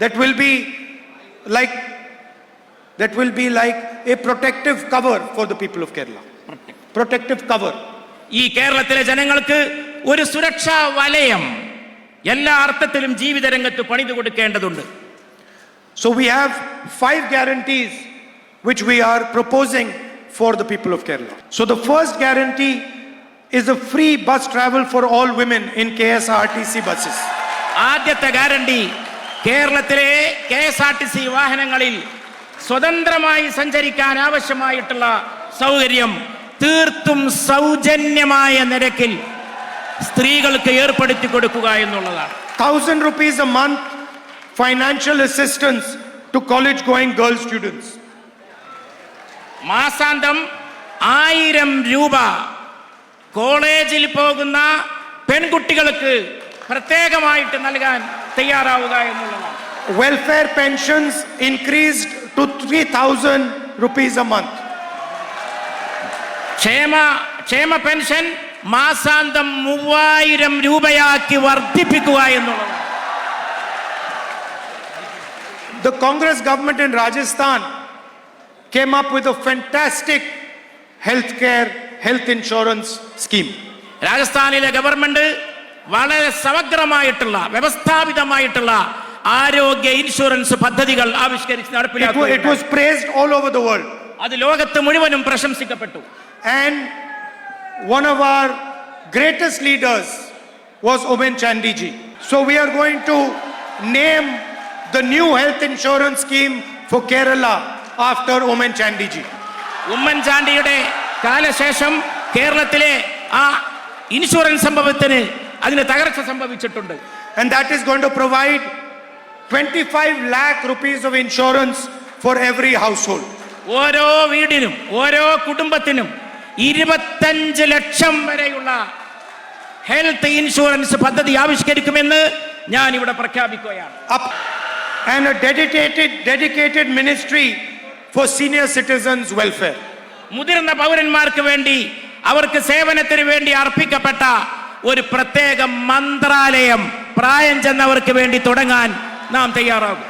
that will be like a protective cover for the people of Kerala. Protective cover. ഈ കേരളത്തിലെ ജനങ്ങൾക്ക് ഒരു സുരക്ഷാ വലയം എല്ലാ അർത്ഥത്തിലും ജീവിത രംഗത്ത് പണിതു കൊടുക്കേണ്ടതുണ്ട്. So we have 5 guarantees which we are proposing for the people of Kerala. So the first guarantee is a free bus travel for all women in KSRTC buses. ആദ്യത്തെ ഗ്യാരണ്ടി കേരളത്തിലെ KSRTC വാഹനങ്ങളിൽ സ്വതന്ത്രമായി സഞ്ചരിക്കാൻ ആവശ്യമായിട്ടുള്ള സൗകര്യം തീർത്തും സൗജന്യമായ നിരക്കിൽ സ്ത്രീകൾക്ക് ഏർപ്പെടുത്തി കൊടുക്കുക എന്നുള്ളതാണ്. 1,000 rupees a month financial assistance to college going girl students. മാസാന്തം 1000 രൂപ കോളേജിൽ പോകുന്ന പെൺകുട്ടികൾക്ക് പ്രത്യേകമായിട്ട് നൽകാൻ തയ്യാറാവുക എന്നുള്ളതാണ്. Welfare pensions increased to 3,000 rupees a month. ക്ഷേമ പെൻഷൻ മാസാന്തം 3000 രൂപയാക്കി വർദ്ധിപ്പിക്കുക എന്നുള്ളതാണ്. The Congress government in Rajasthan came up with a fantastic health insurance scheme. രാജസ്ഥാനിലെ ഗവൺമെന്റ് വളരെ സമഗ്രമായിട്ടുള്ള വ്യവസ്ഥാപിതമായിട്ടുള്ള ആരോഗ്യ ഇൻഷുറൻസ് പദ്ധതികൾ ആവിഷ്കരിച്ച് നടപ്പിലാക്കി. It was praised all over the world. അത് ലോകത്ത് മുഴുവനും പ്രശംസിക്കപ്പെട്ടു. And one of our greatest leaders was Oommen Chandy ji. So we are going to name the new health insurance scheme for Kerala after Oommen Chandy ji. Oommen ചാണ്ടിയുടെ കാലശേഷം കേരളത്തിലെ ആ insurance സംഭവത്തിന് അതിന് തകർച്ച സംഭവിച്ചിട്ടുണ്ട്. And that is going to provide 25 lakh rupees of insurance for every household. ഓരോ വീടിനും ഓരോ കുടുംബത്തിനും 25 ലക്ഷം വരെയുള്ള ഹെൽത്ത് ഇൻഷുറൻസ് പദ്ധതി ആവിഷ്കരിക്കുമെന്ന് ഞാൻ ഇവിടെ പ്രഖ്യാപിക്കുകയാണ്. And a dedicated ministry for senior citizens welfare. മുതിർന്ന പൗരന്മാർക്ക് വേണ്ടി അവർക്ക് സേവനത്തിന് വേണ്ടി അർപ്പിക്കപ്പെട്ട ഒരു പ്രത്യേക മന്ത്രാലയം പ്രായം ചെന്നവർക്ക് വേണ്ടി തുടങ്ങാൻ നാം തയ്യാറാകും.